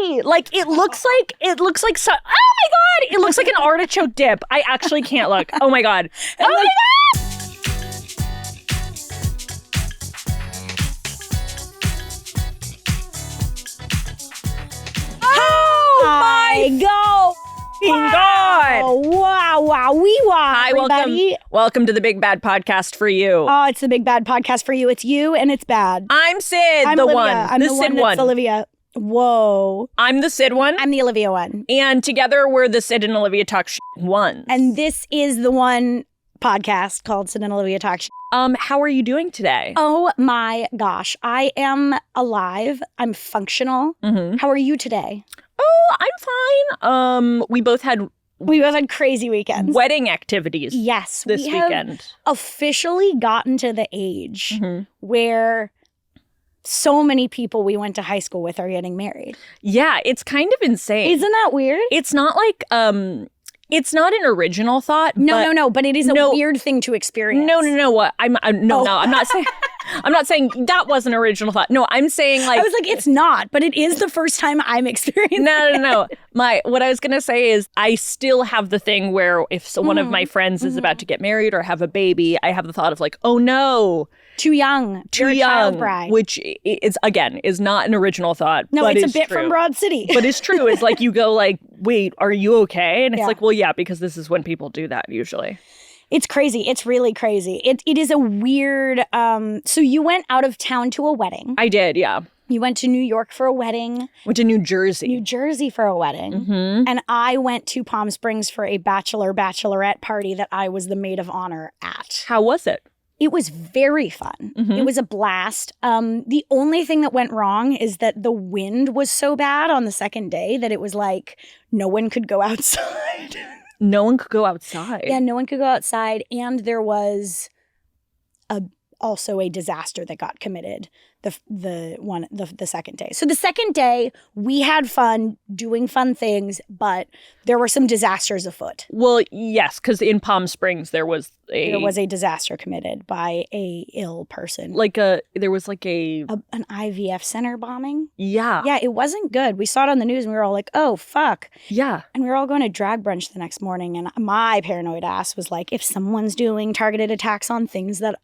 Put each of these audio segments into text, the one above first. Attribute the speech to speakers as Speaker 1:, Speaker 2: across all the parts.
Speaker 1: body. Like it looks like oh my God, it looks like an artichoke dip. I actually can't look. Oh my God. Oh my God. Oh my God.
Speaker 2: Wow,
Speaker 1: Hi,
Speaker 2: everybody.
Speaker 1: welcome to the Big Bad Podcast for you.
Speaker 2: Oh, it's the Big Bad Podcast for you. It's you and it's bad.
Speaker 1: I'm Syd,
Speaker 2: I'm
Speaker 1: the
Speaker 2: Olivia.
Speaker 1: one.
Speaker 2: I'm
Speaker 1: the
Speaker 2: the
Speaker 1: Syd
Speaker 2: one that's Olivia. Whoa.
Speaker 1: I'm the Syd one.
Speaker 2: I'm the Olivia one.
Speaker 1: And together we're the Syd and Olivia Talk ones.
Speaker 2: And this is the one podcast called Syd and Olivia Talk.
Speaker 1: How are you doing today?
Speaker 2: Oh my gosh. I am alive. I'm functional.
Speaker 1: Mm-hmm.
Speaker 2: How are you today?
Speaker 1: Oh, I'm fine. We both had
Speaker 2: crazy weekends.
Speaker 1: wedding activities.
Speaker 2: Yes.
Speaker 1: This weekend.
Speaker 2: Have officially gotten to the age
Speaker 1: Mm-hmm.
Speaker 2: where so many people we went to high school with are getting married.
Speaker 1: Yeah, it's kind of insane.
Speaker 2: Isn't that weird?
Speaker 1: It's not like it's not an original thought.
Speaker 2: No, but it is a weird thing to experience.
Speaker 1: No. What? I'm not saying. I'm not saying that was an original thought. No, I'm saying like
Speaker 2: I was like, it's not, but it is the first time I'm experiencing.
Speaker 1: No. What I was gonna say is I still have the thing where if one of my friends is about to get married or have a baby, I have the thought of like, oh no,
Speaker 2: too young,
Speaker 1: too
Speaker 2: You're a
Speaker 1: young,
Speaker 2: child bride.
Speaker 1: which is not an original thought.
Speaker 2: No,
Speaker 1: but
Speaker 2: it's a bit
Speaker 1: true.
Speaker 2: from Broad City.
Speaker 1: But it's true. It's like you go like, wait, are you okay? And it's
Speaker 2: Yeah.
Speaker 1: like, well, yeah, because this is when people do that usually.
Speaker 2: It's crazy. It's really crazy. It is a weird. So you went out of town to a wedding.
Speaker 1: I did, yeah.
Speaker 2: You went to New York for a wedding.
Speaker 1: Went to New Jersey.
Speaker 2: New Jersey for a wedding.
Speaker 1: Mm-hmm.
Speaker 2: And I went to Palm Springs for a bachelorette party that I was the maid of honor at.
Speaker 1: How was it?
Speaker 2: It was very fun.
Speaker 1: Mm-hmm.
Speaker 2: It was a blast. The only thing that went wrong is that the wind was so bad on the second day that it was like no one could go outside.
Speaker 1: No one could go outside.
Speaker 2: Yeah, no one could go outside. And there was also a disaster that got committed the second day. So the second day, we had fun doing fun things, but there were some disasters afoot.
Speaker 1: Well, yes, because in Palm Springs there was a
Speaker 2: disaster committed by a ill person.
Speaker 1: There was like an
Speaker 2: IVF center bombing.
Speaker 1: Yeah.
Speaker 2: Yeah, it wasn't good. We saw it on the news and we were all like, oh, fuck.
Speaker 1: Yeah.
Speaker 2: And we were all going to drag brunch the next morning. And my paranoid ass was like, if someone's doing targeted attacks on things that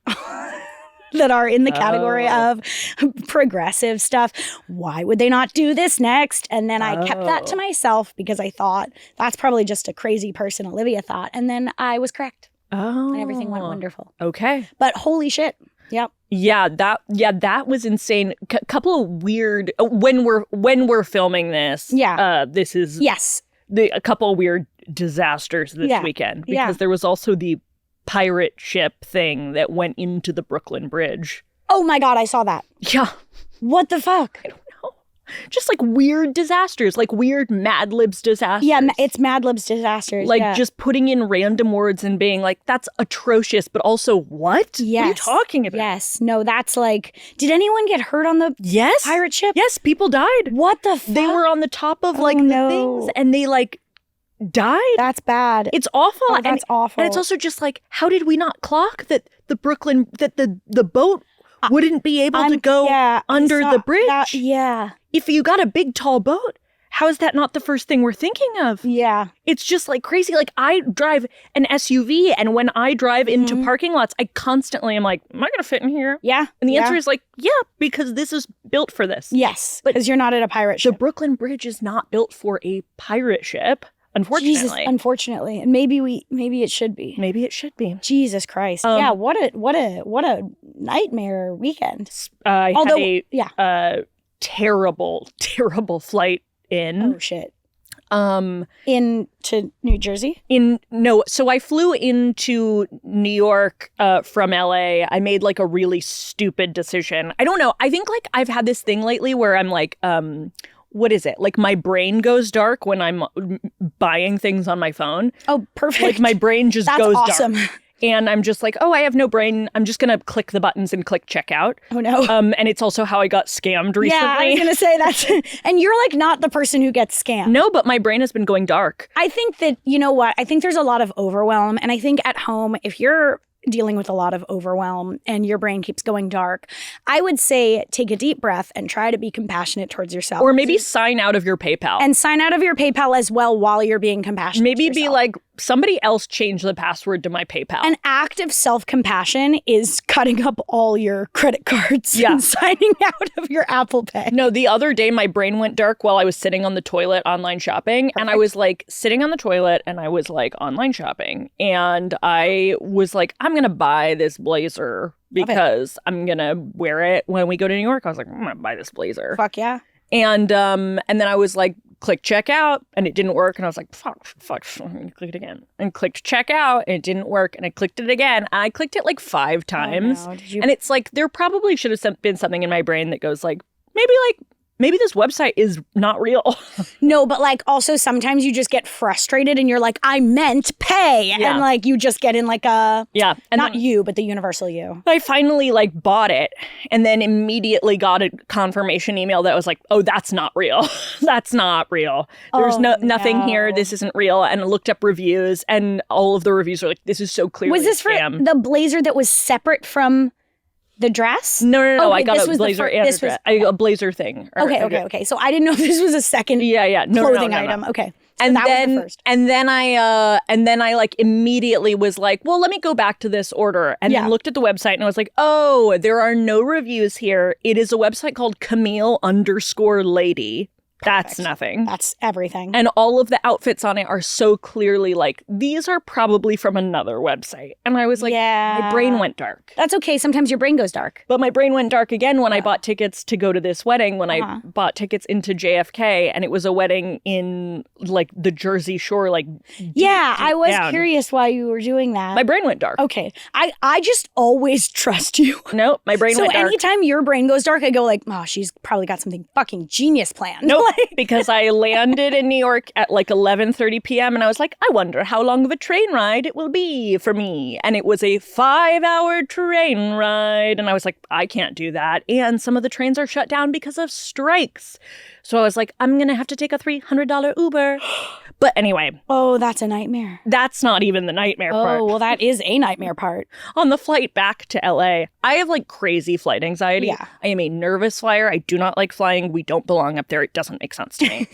Speaker 2: that are in the category of progressive stuff, why would they not do this next? And then I kept that to myself because I thought that's probably just a crazy person Olivia thought. And then I was correct.
Speaker 1: Oh.
Speaker 2: And everything went wonderful.
Speaker 1: Okay.
Speaker 2: But holy shit. Yep.
Speaker 1: Yeah, that was insane. Couple of weird when we're filming this.
Speaker 2: Yeah.
Speaker 1: This is
Speaker 2: yes.
Speaker 1: A couple of weird disasters this weekend because there was also the pirate ship thing that went into the Brooklyn Bridge.
Speaker 2: Oh my God, I saw that.
Speaker 1: Yeah.
Speaker 2: What the fuck?
Speaker 1: I don't know. Just like weird disasters, like weird Mad Libs disasters.
Speaker 2: Yeah, it's Mad Libs disasters.
Speaker 1: Like just putting in random words and being like, that's atrocious, but also what?
Speaker 2: Yes.
Speaker 1: What are you talking about?
Speaker 2: Yes. No, that's like, did anyone get hurt on the pirate ship?
Speaker 1: Yes, people died.
Speaker 2: What the fuck?
Speaker 1: They were on the top of the things and they like died.
Speaker 2: That's bad.
Speaker 1: It's awful.
Speaker 2: Oh, that's awful.
Speaker 1: And it's also just like, how did we not clock that the boat wouldn't be able to go under the bridge?
Speaker 2: Yeah.
Speaker 1: If you got a big tall boat, how is that not the first thing we're thinking of?
Speaker 2: Yeah.
Speaker 1: It's just like crazy. Like I drive an SUV and when I drive into parking lots, I constantly am like, am I going to fit in here?
Speaker 2: Yeah.
Speaker 1: And the answer is like, yeah, because this is built for this.
Speaker 2: Yes. Because you're not at a pirate ship.
Speaker 1: The Brooklyn Bridge is not built for a pirate ship. Unfortunately.
Speaker 2: Jesus, unfortunately. And maybe it should be.
Speaker 1: Maybe it should be.
Speaker 2: Jesus Christ. Yeah, what a nightmare weekend.
Speaker 1: I had a terrible, terrible flight in.
Speaker 2: Oh shit. Into New Jersey?
Speaker 1: So I flew into New York from LA. I made like a really stupid decision. I don't know. I think like I've had this thing lately where I'm like, what is it? Like my brain goes dark when I'm buying things on my phone.
Speaker 2: Oh, perfect.
Speaker 1: Like my brain just goes
Speaker 2: awesome.
Speaker 1: dark. And I'm just like, oh, I have no brain. I'm just going to click the buttons and click checkout.
Speaker 2: Oh, no.
Speaker 1: And it's also how I got scammed recently.
Speaker 2: Yeah, I was going to say that. And you're like not the person who gets scammed.
Speaker 1: No, but my brain has been going dark.
Speaker 2: I think that, you know what? I think there's a lot of overwhelm. And I think at home, if you're dealing with a lot of overwhelm and your brain keeps going dark, I would say take a deep breath and try to be compassionate towards yourself.
Speaker 1: Or maybe sign out of your PayPal.
Speaker 2: And sign out of your PayPal as well while you're being compassionate.
Speaker 1: Maybe be like, somebody else changed the password to my PayPal.
Speaker 2: An act of self-compassion is cutting up all your credit cards and signing out of your Apple Pay.
Speaker 1: No, the other day my brain went dark while I was sitting on the toilet online shopping. And I was like sitting on the toilet and I was like online shopping. And I was like, I'm going to buy this blazer because I'm going to wear it when we go to New York. I was like, I'm going to buy this blazer.
Speaker 2: Fuck yeah.
Speaker 1: And then I was like, click checkout, and it didn't work. And I was like, fuck, and clicked it again. And clicked checkout, and it didn't work. And I clicked it again. And I clicked it like 5 times.
Speaker 2: Oh, no.
Speaker 1: And it's like, there probably should have been something in my brain that goes like, maybe this website is not real.
Speaker 2: No, but like also sometimes you just get frustrated and you're like, I meant pay.
Speaker 1: Yeah.
Speaker 2: And like you just get in like a,
Speaker 1: and
Speaker 2: not you, but the universal you.
Speaker 1: I finally like bought it and then immediately got a confirmation email that was like, oh, that's not real. That's not real. There's nothing here. This isn't real. And I looked up reviews and all of the reviews were like, this is so clearly
Speaker 2: Was this for the blazer that was separate from the dress?
Speaker 1: No.
Speaker 2: Okay,
Speaker 1: I got a blazer and a dress. A blazer thing.
Speaker 2: Okay. So I didn't know if this was a second clothing item. Okay. So
Speaker 1: and
Speaker 2: that
Speaker 1: then,
Speaker 2: was the first.
Speaker 1: and then I like immediately was like, well, let me go back to this order, and then looked at the website, and I was like, oh, there are no reviews here. It is a website called Camille_lady. That's nothing.
Speaker 2: That's everything.
Speaker 1: And all of the outfits on it are so clearly like, these are probably from another website. And I was like, my brain went dark.
Speaker 2: That's okay. Sometimes your brain goes dark.
Speaker 1: But my brain went dark again when I bought tickets to go to this wedding, when I bought tickets into JFK, and it was a wedding in like the Jersey Shore, like deep
Speaker 2: I was
Speaker 1: down.
Speaker 2: Curious why you were doing that.
Speaker 1: My brain went dark.
Speaker 2: Okay. I just always trust you.
Speaker 1: Nope, my brain went dark.
Speaker 2: So anytime your brain goes dark, I go like, oh, she's probably got something fucking genius planned.
Speaker 1: Nope. Because I landed in New York at like 11:30 p.m. and I was like, I wonder how long of a train ride it will be for me. And it was a 5-hour train ride. And I was like, I can't do that. And some of the trains are shut down because of strikes. So I was like, I'm going to have to take a $300 Uber. But anyway.
Speaker 2: Oh, that's a nightmare.
Speaker 1: That's not even the nightmare part.
Speaker 2: Oh, well, that is a nightmare part.
Speaker 1: On the flight back to LA, I have like crazy flight anxiety.
Speaker 2: Yeah.
Speaker 1: I am a nervous flyer. I do not like flying. We don't belong up there. It doesn't make sense to me.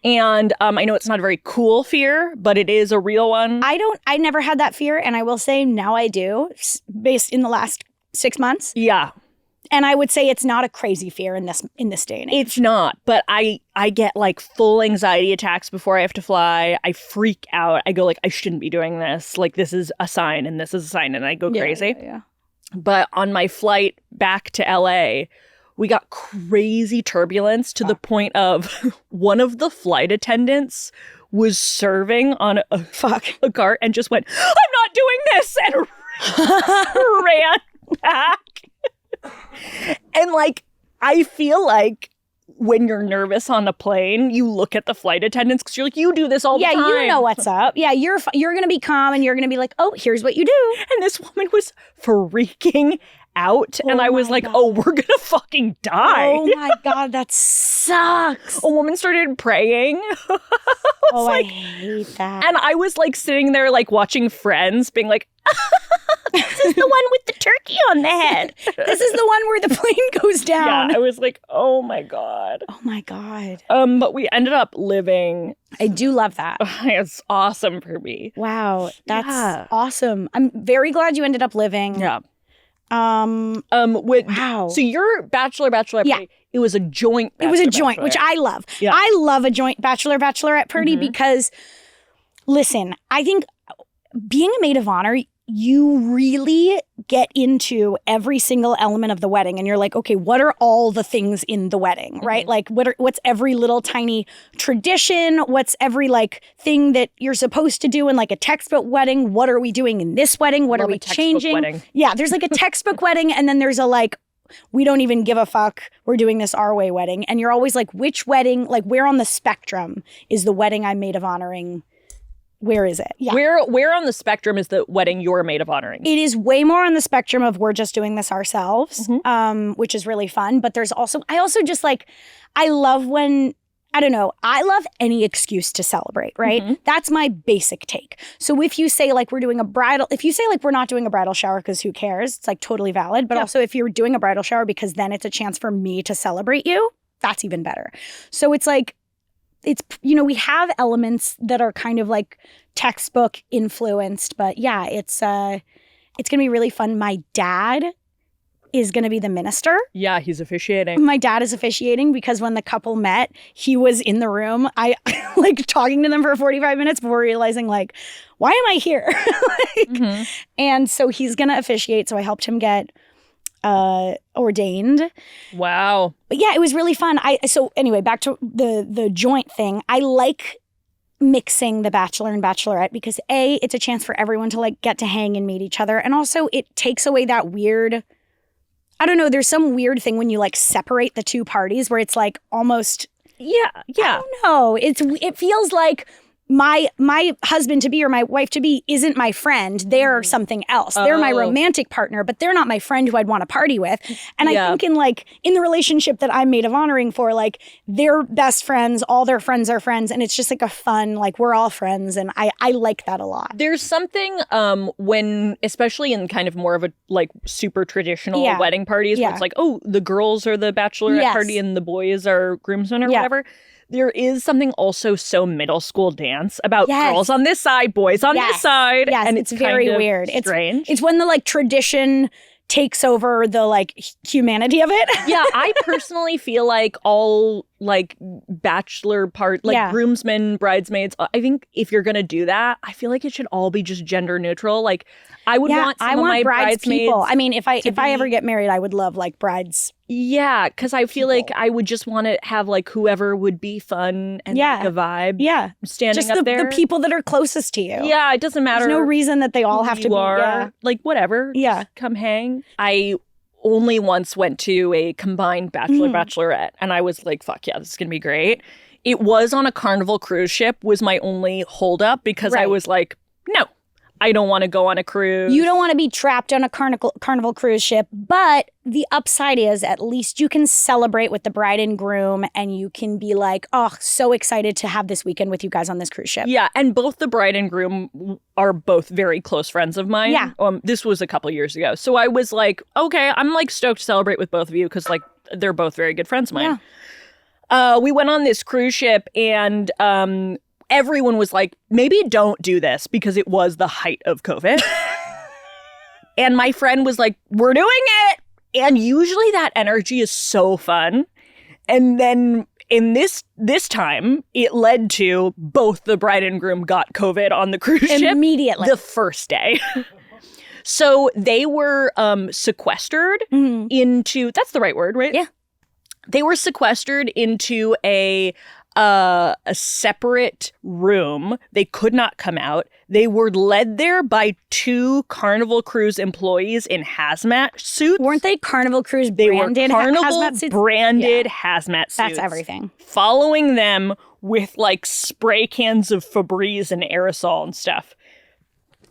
Speaker 1: And I know it's not a very cool fear, but it is a real one.
Speaker 2: I never had that fear. And I will say now I do, based in the last 6 months.
Speaker 1: Yeah.
Speaker 2: And I would say it's not a crazy fear in this day and age.
Speaker 1: It's not, but I get like full anxiety attacks before I have to fly. I freak out. I go like, I shouldn't be doing this. Like, this is a sign and this is a sign, and I go crazy.
Speaker 2: Yeah.
Speaker 1: But on my flight back to LA, we got crazy turbulence to the point of one of the flight attendants was serving on a cart and just went, I'm not doing this, and ran back. And like, I feel like when you're nervous on a plane, you look at the flight attendants because you're like, you do this all the time.
Speaker 2: Yeah, you know what's up. Yeah, you're going to be calm and you're going to be like, oh, here's what you do.
Speaker 1: And this woman was freaking out. And I was like, oh, we're going to fucking die.
Speaker 2: Oh my God, that sucks.
Speaker 1: A woman started praying.
Speaker 2: I hate that.
Speaker 1: And I was like sitting there like watching Friends being like, this is the one with the turkey on the head.
Speaker 2: This is the one where the plane goes down.
Speaker 1: Yeah, I was like, oh my God.
Speaker 2: Oh my God.
Speaker 1: But we ended up living.
Speaker 2: I do love that.
Speaker 1: It's awesome for me.
Speaker 2: Wow, that's awesome. I'm very glad you ended up living.
Speaker 1: Yeah.
Speaker 2: Wow.
Speaker 1: So your bachelor party, it was a joint.
Speaker 2: It was a joint, which I love. Yeah. I love a joint bachelorette party because, listen, I think being a maid of honor, you really get into every single element of the wedding, and you're like, okay, what are all the things in the wedding, right? Like, what's every little tiny tradition? What's every like thing that you're supposed to do in like a textbook wedding? What are we doing in this wedding? What are we changing?
Speaker 1: Wedding.
Speaker 2: Yeah, there's like a textbook wedding, and then there's a like, we don't even give a fuck, we're doing this our way wedding. And you're always like, which wedding, like where on the spectrum is the wedding I'm maid of honoring? Where is it? Yeah.
Speaker 1: Where on the spectrum is the wedding you're maid of honoring?
Speaker 2: It is way more on the spectrum of we're just doing this ourselves, which is really fun. But there's also, I love when I don't know. I love any excuse to celebrate, right?
Speaker 1: Mm-hmm.
Speaker 2: That's my basic take. So if you say like if you say like we're not doing a bridal shower because who cares? It's like totally valid. But also if you're doing a bridal shower because then it's a chance for me to celebrate you, that's even better. So it's like, we have elements that are kind of like textbook influenced, but yeah, it's going to be really fun. My dad is going to be the minister.
Speaker 1: Yeah, he's officiating.
Speaker 2: My dad is officiating because when the couple met, he was in the room. I like talking to them for 45 minutes before realizing like, why am I here? And so he's going to officiate. So I helped him get ordained.
Speaker 1: Wow.
Speaker 2: But yeah, it was really fun. So anyway, back to the joint thing. I like mixing the bachelor and bachelorette because A, it's a chance for everyone to like get to hang and meet each other. And also it takes away that weird, I don't know, there's some weird thing when you like separate the two parties where it's like almost,
Speaker 1: yeah.
Speaker 2: I don't know. It feels like my husband to be or my wife to be isn't my friend. They're something else. They're my romantic partner, but they're not my friend who I'd want to party with. And I think in the relationship that I'm maid of honoring for, like they're best friends, all their friends are friends. And it's just like a fun, like we're all friends. And I like that a lot.
Speaker 1: There's something when, especially in kind of more of a like super traditional wedding parties where it's like, oh, the girls are the bachelorette party and the boys are groomsmen or whatever. There is something also so middle school dance about girls on this side, boys on this side.
Speaker 2: Yes,
Speaker 1: and
Speaker 2: it's very weird.
Speaker 1: It's strange.
Speaker 2: It's when the like tradition takes over the like humanity of it.
Speaker 1: Yeah, I personally feel like all like bachelor groomsmen, bridesmaids, I think if you're going to do that, I feel like it should all be just gender neutral. Like I would want some of my bridesmaids
Speaker 2: people. I mean, if I ever get married, I would love like brides.
Speaker 1: Yeah, because I feel like I would just want to have like whoever would be fun and like a vibe.
Speaker 2: Yeah,
Speaker 1: standing
Speaker 2: just
Speaker 1: up there.
Speaker 2: The people that are closest to you.
Speaker 1: Yeah, it doesn't matter.
Speaker 2: There's no reason that they all have to be.
Speaker 1: Like whatever.
Speaker 2: Yeah,
Speaker 1: just come hang. I only once went to a combined bachelorette, and I was like, "Fuck yeah, this is gonna be great." It was on a Carnival cruise ship. Was my only holdup because I was like, no. I don't want to go on a cruise.
Speaker 2: You don't want to be trapped on a Carnival cruise ship. But the upside is at least you can celebrate with the bride and groom and you can be like, oh, so excited to have this weekend with you guys on this cruise ship.
Speaker 1: Yeah. And both the bride and groom are both very close friends of mine.
Speaker 2: Yeah.
Speaker 1: This was a couple years ago. So I was like, okay, I'm like stoked to celebrate with both of you because like they're both very good friends of mine. Yeah. We went on this cruise ship and everyone was like, maybe don't do this because it was the height of COVID. And my friend was like, we're doing it. And usually that energy is so fun. And then in this time, it led to both the bride and groom got COVID on the cruise ship.
Speaker 2: Immediately.
Speaker 1: The first day. So they were sequestered into, that's the right word, right?
Speaker 2: Yeah.
Speaker 1: They were sequestered into a separate room. They could not come out. They were led there by 2 Carnival Cruise employees in hazmat suits.
Speaker 2: Weren't they Carnival Cruise branded hazmat suits?
Speaker 1: Branded hazmat suits.
Speaker 2: That's everything.
Speaker 1: Following them with like spray cans of Febreze and aerosol and stuff.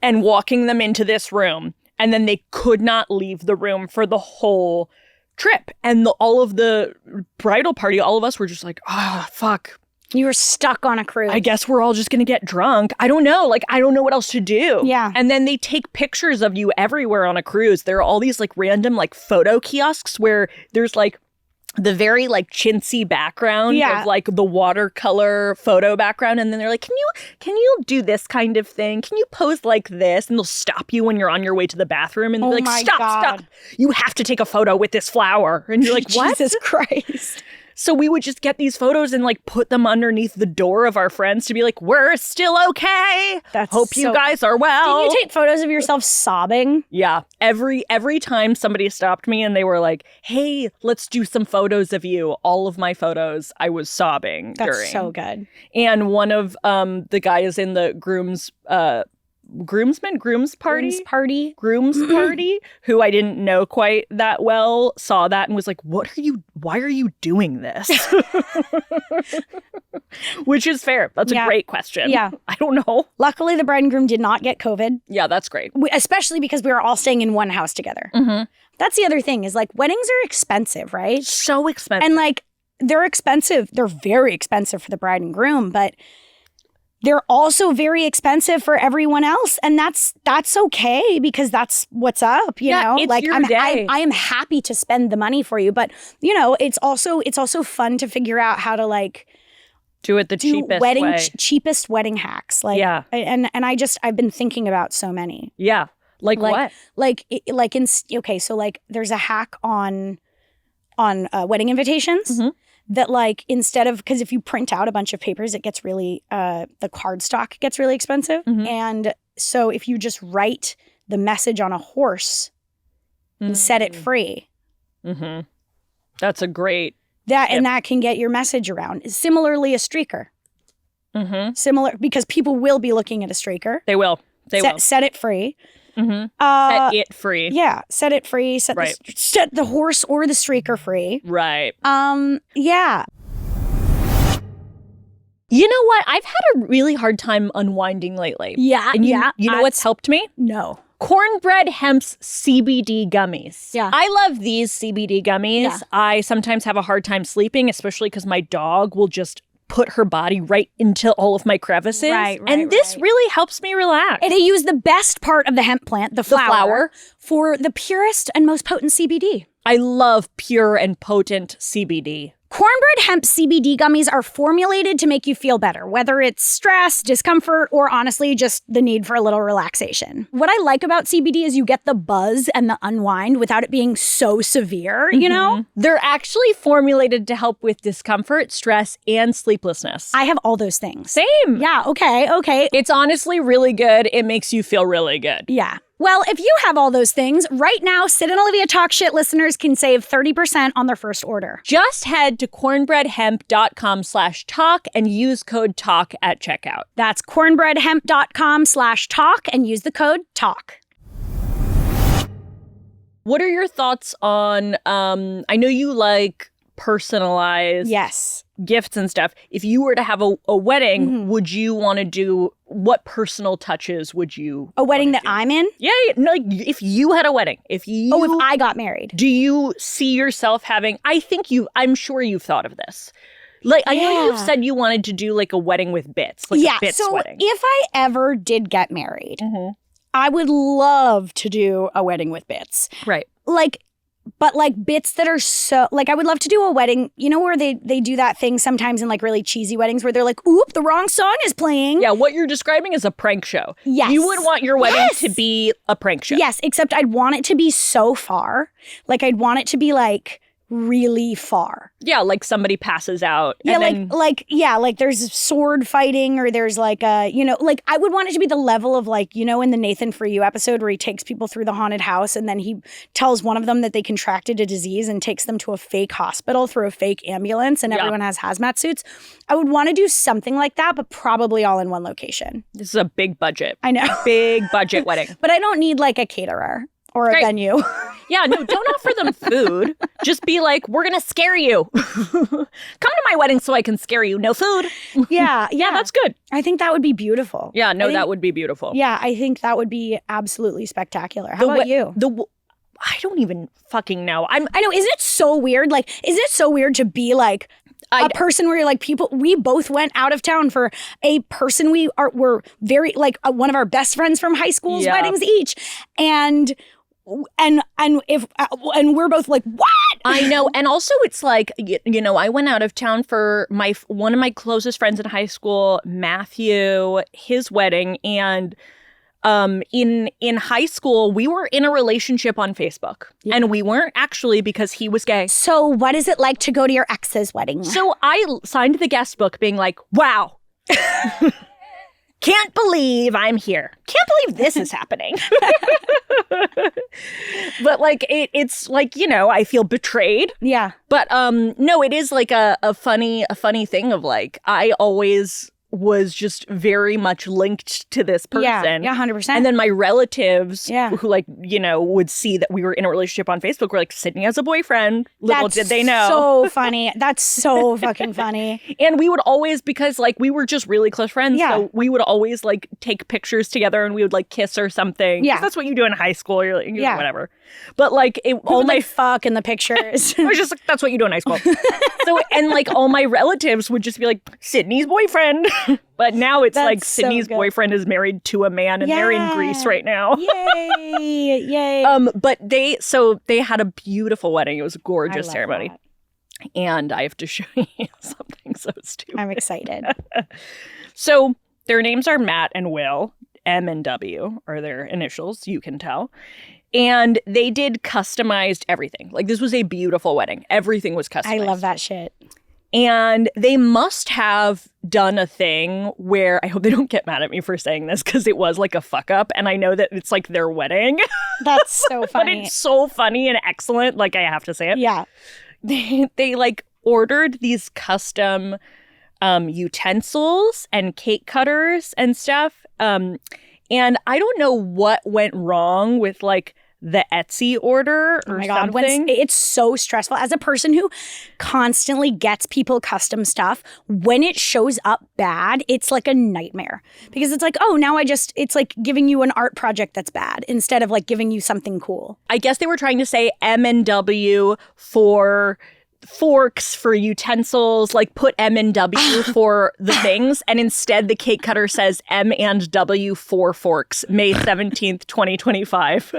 Speaker 1: And walking them into this room. And then they could not leave the room for the whole trip. And all of the bridal party, all of us were just like, oh, fuck.
Speaker 2: You were stuck on a cruise.
Speaker 1: I guess we're all just going to get drunk. I don't know. Like, I don't know what else to do.
Speaker 2: Yeah.
Speaker 1: And then they take pictures of you everywhere on a cruise. There are all these like random like photo kiosks where there's like the very like chintzy background of like the watercolor photo background. And then they're like, can you do this kind of thing? Can you pose like this? And they'll stop you when you're on your way to the bathroom and they'll be like, stop. You have to take a photo with this flower. And you're like, what?
Speaker 2: Jesus Christ.
Speaker 1: So we would just get these photos and like put them underneath the door of our friends to be like, we're still okay. Hope you guys are well.
Speaker 2: Did you take photos of yourself sobbing?
Speaker 1: Yeah. Every time somebody stopped me and they were like, hey, let's do some photos of you. All of my photos, I was sobbing during.
Speaker 2: That's so good.
Speaker 1: And one of the guys in the groom's party, who I didn't know quite that well, saw that and was like, why are you doing this? Which is fair. That's a great question.
Speaker 2: Yeah.
Speaker 1: I don't know.
Speaker 2: Luckily, the bride and groom did not get COVID.
Speaker 1: Yeah, that's great.
Speaker 2: Especially because we were all staying in one house together. Mm-hmm. That's the other thing is like weddings are expensive, right?
Speaker 1: So expensive.
Speaker 2: And like they're expensive. They're very expensive for the bride and groom, but they're also very expensive for everyone else. And that's okay because that's what's up, you know?
Speaker 1: It's
Speaker 2: like
Speaker 1: your day.
Speaker 2: I am happy to spend the money for you. But, you know, it's also fun to figure out how to like
Speaker 1: do it the cheapest way.
Speaker 2: Cheapest wedding hacks. Like,
Speaker 1: yeah.
Speaker 2: And I've been thinking about so many.
Speaker 1: Yeah. Like what?
Speaker 2: So like there's a hack on wedding invitations that like instead of, because if you print out a bunch of papers, it gets really, the cardstock gets really expensive. And so if you just write the message on a horse and set it free.
Speaker 1: That's a great
Speaker 2: and that can get your message around. Similarly, a streaker. Similar, because people will be looking at a streaker.
Speaker 1: They will.
Speaker 2: Set it free.
Speaker 1: Set it free.
Speaker 2: Yeah, set it free. Set the horse or the streaker free.
Speaker 1: Right.
Speaker 2: Yeah.
Speaker 1: You know what? I've had a really hard time unwinding lately.
Speaker 2: Yeah.
Speaker 1: And you know what's helped me?
Speaker 2: No.
Speaker 1: Cornbread Hemp's CBD gummies.
Speaker 2: Yeah.
Speaker 1: I love these CBD gummies.
Speaker 2: Yeah.
Speaker 1: I sometimes have a hard time sleeping, especially because my dog will just put her body right into all of my crevices. And this really helps me relax.
Speaker 2: And they use the best part of the hemp plant, the flower, for the purest and most potent CBD.
Speaker 1: I love pure and potent CBD.
Speaker 2: Cornbread hemp CBD gummies are formulated to make you feel better, whether it's stress, discomfort, or honestly, just the need for a little relaxation. What I like about CBD is you get the buzz and the unwind without it being so severe, you know?
Speaker 1: They're actually formulated to help with discomfort, stress, and sleeplessness.
Speaker 2: I have all those things.
Speaker 1: Same.
Speaker 2: Yeah, okay.
Speaker 1: It's honestly really good. It makes you feel really good.
Speaker 2: Yeah. Well, if you have all those things, right now, Syd and Olivia Talk Shit listeners can save 30% on their first order.
Speaker 1: Just head to cornbreadhemp.com/talk and use code TALK at checkout.
Speaker 2: That's cornbreadhemp.com/talk and use the code TALK.
Speaker 1: What are your thoughts on, I know you like personalized gifts and stuff. If you were to have a wedding, would you want to do, what personal touches would you
Speaker 2: A wedding that I'm in?
Speaker 1: Yeah, no, if you had a wedding. If
Speaker 2: I got married.
Speaker 1: Do you see yourself having, I'm sure you've thought of this. Like, I know you've said you wanted to do like a wedding with bits, like a bits wedding.
Speaker 2: If I ever did get married, I would love to do a wedding with bits.
Speaker 1: Right.
Speaker 2: But like bits that are so, like I would love to do a wedding, you know, where they do that thing sometimes in like really cheesy weddings where they're like, oop, the wrong song is playing.
Speaker 1: Yeah, what you're describing is a prank show.
Speaker 2: Yes.
Speaker 1: You would want your wedding to be a prank show.
Speaker 2: Yes, except I'd want it to be so far. Like I'd want it to be like really far.
Speaker 1: Yeah, like somebody passes out.
Speaker 2: Yeah,
Speaker 1: and
Speaker 2: like there's sword fighting or there's like a, you know, like I would want it to be the level of like, you know, in the Nathan For You episode where he takes people through the haunted house and then he tells one of them that they contracted a disease and takes them to a fake hospital through a fake ambulance and everyone has hazmat suits. I would want to do something like that, but probably all in one location.
Speaker 1: This is a big budget.
Speaker 2: I know.
Speaker 1: Big budget wedding.
Speaker 2: But I don't need like a caterer or a venue.
Speaker 1: Yeah, no, don't offer them food. Just be like, we're going to scare you. Come to my wedding so I can scare you. No food.
Speaker 2: Yeah,
Speaker 1: that's good.
Speaker 2: I think that would be beautiful.
Speaker 1: Yeah, no, that would be beautiful.
Speaker 2: Yeah, I think that would be absolutely spectacular. How about you?
Speaker 1: I don't even fucking know.
Speaker 2: I know, isn't it so weird? Like, isn't it so weird to be like a person where you're like, we both went out of town for a person we're very, like one of our best friends from high school's weddings each. And we're both like, what?
Speaker 1: I know. And also it's like, you know, I went out of town for one of my closest friends in high school, Matthew, his wedding. And in high school, we were in a relationship on Facebook and we weren't actually because he was gay.
Speaker 2: So what is it like to go to your ex's wedding?
Speaker 1: So I signed the guest book being like, wow. Can't believe I'm here. Can't believe this is happening. But like it's like, you know, I feel betrayed.
Speaker 2: Yeah.
Speaker 1: But no, it is like a funny thing of like I always was just very much linked to this person.
Speaker 2: Yeah, 100%.
Speaker 1: And then my relatives who like, you know, would see that we were in a relationship on Facebook were like, Sydney has a boyfriend. Little did they know.
Speaker 2: So funny. That's so fucking funny.
Speaker 1: And we would always, because like we were just really close friends. Yeah. So we would always like take pictures together and we would like kiss or something.
Speaker 2: Yeah.
Speaker 1: That's what you do in high school. You're like, whatever. But like all my
Speaker 2: fuck in the pictures.
Speaker 1: I was just like, that's what you do in high school. So, and like all my relatives would just be like, Sydney's boyfriend. But now it's
Speaker 2: That's
Speaker 1: like
Speaker 2: so
Speaker 1: Sydney's
Speaker 2: good.
Speaker 1: boyfriend is married to a man and they're in Greece right now.
Speaker 2: Yay.
Speaker 1: But they had a beautiful wedding. It was a gorgeous ceremony.
Speaker 2: That.
Speaker 1: And I have to show you something so stupid.
Speaker 2: I'm excited.
Speaker 1: So their names are Matt and Will. M&W are their initials, you can tell. And they did customized everything. Like, this was a beautiful wedding. Everything was customized.
Speaker 2: I love that shit.
Speaker 1: And they must have done a thing where, I hope they don't get mad at me for saying this because it was like a fuck up. And I know that it's like their wedding.
Speaker 2: That's so funny.
Speaker 1: But it's so funny and excellent. Like, I have to say it.
Speaker 2: Yeah.
Speaker 1: They like ordered these custom utensils and cake cutters and stuff. And I don't know what went wrong with like the Etsy order or something.
Speaker 2: It's so stressful. As a person who constantly gets people custom stuff, when it shows up bad, it's like a nightmare. Because it's like, oh, now it's like giving you an art project that's bad instead of like giving you something cool.
Speaker 1: I guess they were trying to say M&W for forks, for utensils, like put M&W for the things, and instead the cake cutter says M&W for Forks, May 17th, 2025.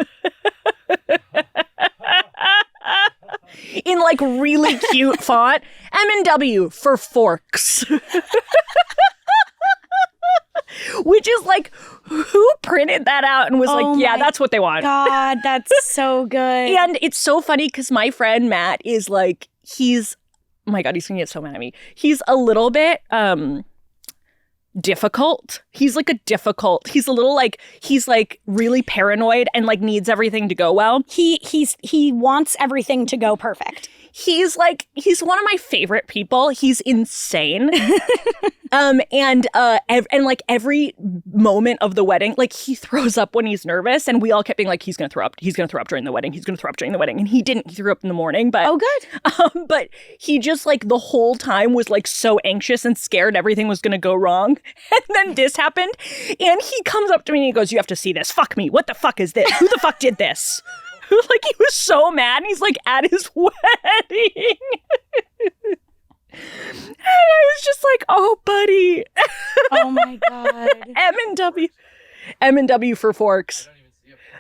Speaker 1: In like really cute font, M&W for Forks. Which is like, who printed that out and was like, yeah, that's what they want.
Speaker 2: God, that's so good.
Speaker 1: And it's so funny because my friend Matt is like, oh my God, he's gonna get so mad at me. He's a little bit difficult. He's a little like, he's like really paranoid and like needs everything to go well.
Speaker 2: He wants everything to go perfect.
Speaker 1: He's one of my favorite people. He's insane. And like every moment of the wedding, like he throws up when he's nervous, and we all kept being like, he's gonna throw up during the wedding. And he didn't. He threw up in the morning, but
Speaker 2: oh good.
Speaker 1: But he just like the whole time was like so anxious and scared everything was gonna go wrong. And then this happened, and he comes up to me and he goes, "You have to see this. Fuck me. What the fuck is this? Who the fuck did this?" Like, he was so mad, and he's like at his wedding. And I was just like, oh, buddy.
Speaker 2: Oh my God.
Speaker 1: M&W for Forks.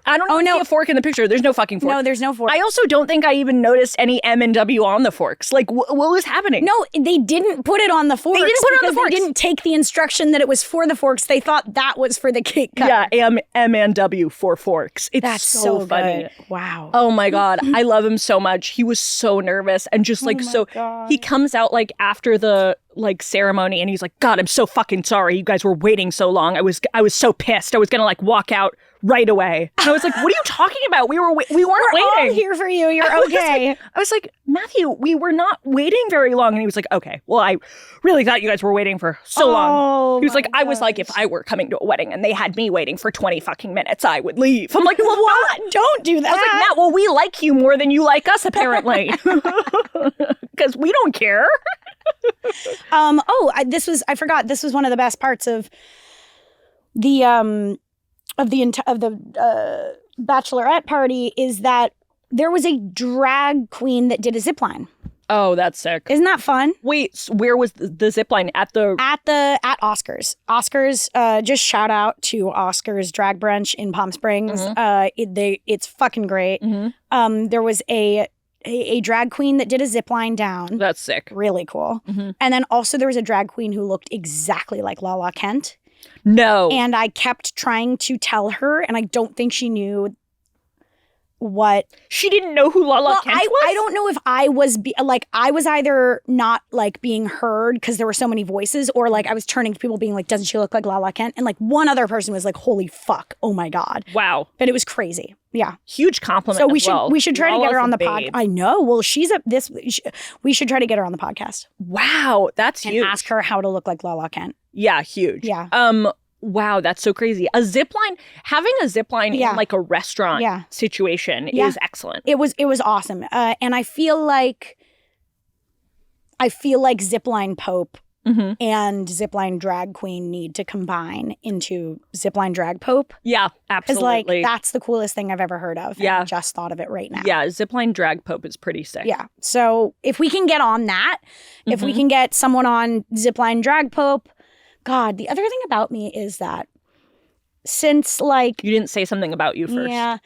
Speaker 1: I don't even see a fork in the picture. There's no fucking fork.
Speaker 2: No, there's no fork.
Speaker 1: I also don't think I even noticed any M&W on the forks. Like, what was happening?
Speaker 2: No, they didn't put it on the forks. They didn't take the instruction that it was for the forks. They thought that was for the cake cutter.
Speaker 1: Yeah, M&W for Forks.
Speaker 2: That's so funny. Good. Wow.
Speaker 1: Oh my God. I love him so much. He was so nervous and just like
Speaker 2: God.
Speaker 1: He comes out like after the like ceremony and he's like, "God, I'm so fucking sorry. You guys were waiting so long. I was so pissed. I was gonna like walk out right away." And I was like, "What are you talking about? We weren't waiting.
Speaker 2: We're all here for you. You're okay."
Speaker 1: I was like, "Matthew, we were not waiting very long." And he was like, "Okay, well, I really thought you guys were waiting for so long." He was like, "I was like, if I were coming to a wedding and they had me waiting for 20 fucking minutes, I would leave." I'm like, "Well, what?
Speaker 2: Don't do that."
Speaker 1: I was like, "Matt, well, we like you more than you like us, apparently." Because we don't care.
Speaker 2: I forgot. This was one of the best parts of the bachelorette party is that there was a drag queen that did a zip line.
Speaker 1: Oh, that's sick.
Speaker 2: Isn't that fun?
Speaker 1: Wait, where was the zip line? At
Speaker 2: Oscars. Oscars, just shout out to Oscars Drag Brunch in Palm Springs.
Speaker 1: Mm-hmm.
Speaker 2: It's fucking great.
Speaker 1: Mm-hmm.
Speaker 2: There was a drag queen that did a zip line down.
Speaker 1: That's sick.
Speaker 2: Really cool. Mm-hmm. And then also there was a drag queen who looked exactly like Lala Kent.
Speaker 1: No.
Speaker 2: And I kept trying to tell her, and I don't think she knew what.
Speaker 1: She didn't know who Lala Kent was?
Speaker 2: I don't know if I was, I was either not like being heard because there were so many voices, or like I was turning to people being like, "Doesn't she look like Lala Kent?" And like one other person was like, "Holy fuck, oh my God."
Speaker 1: Wow.
Speaker 2: But it was crazy. Yeah.
Speaker 1: Huge compliment.
Speaker 2: So we should try to get her on the podcast. I know. Well, we should try to get her on the podcast.
Speaker 1: Wow, that's huge.
Speaker 2: And ask her how to look like Lala Kent.
Speaker 1: Yeah, huge.
Speaker 2: Yeah.
Speaker 1: Wow, that's so crazy. Having a zip line in like a restaurant situation is excellent.
Speaker 2: It was awesome. And I feel like Zipline Pope and zipline drag queen need to combine into zipline drag pope.
Speaker 1: Yeah,
Speaker 2: Because
Speaker 1: absolutely.
Speaker 2: that's the coolest thing I've ever heard of.
Speaker 1: Yeah.
Speaker 2: And I just thought of it right now.
Speaker 1: Yeah, zipline drag pope is pretty sick.
Speaker 2: Yeah. So if we can get on that, if we can get someone on zipline drag pope, God, the other thing about me is that since
Speaker 1: You didn't say something about you first.
Speaker 2: Yeah.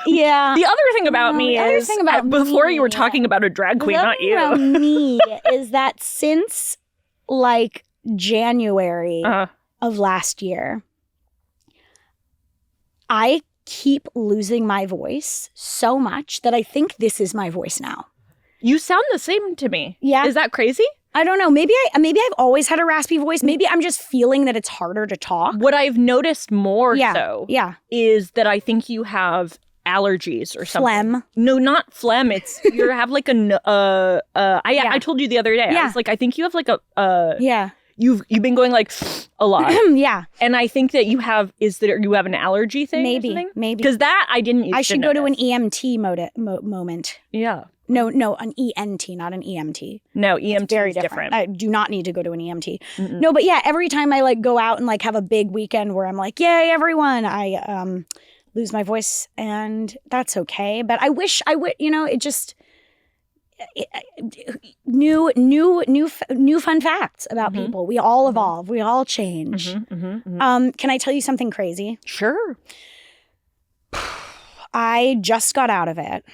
Speaker 2: Yeah.
Speaker 1: The other thing about me is before you were talking about a drag queen, not you.
Speaker 2: The other thing about me is that since January of last year, I keep losing my voice so much that I think this is my voice now.
Speaker 1: You sound the same to me.
Speaker 2: Yeah.
Speaker 1: Is that crazy?
Speaker 2: I don't know. Maybe I've always had a raspy voice. Maybe I'm just feeling that it's harder to talk.
Speaker 1: What I've noticed more so
Speaker 2: Yeah.
Speaker 1: is that I think you have allergies or something.
Speaker 2: Phlegm.
Speaker 1: No, not phlegm. It's you have like I told you the other day.
Speaker 2: Yeah.
Speaker 1: I was like, I think you have like
Speaker 2: Yeah.
Speaker 1: you've been going like a lot.
Speaker 2: Yeah.
Speaker 1: And I think that you have an allergy thing.
Speaker 2: Maybe.
Speaker 1: Because that I didn't used
Speaker 2: I should go to
Speaker 1: notice.
Speaker 2: an EMT moment.
Speaker 1: Yeah.
Speaker 2: No, an ENT, not an EMT.
Speaker 1: No, EMT
Speaker 2: Very
Speaker 1: is
Speaker 2: different. I do not need to go to an EMT.
Speaker 1: Mm-mm.
Speaker 2: No, but yeah, every time I go out and have a big weekend where I'm like, yay, everyone, I lose my voice, and that's okay. But I wish I would, it just new fun facts about people. We all evolve. We all change. Can I tell you something crazy?
Speaker 1: Sure.
Speaker 2: I just got out of it,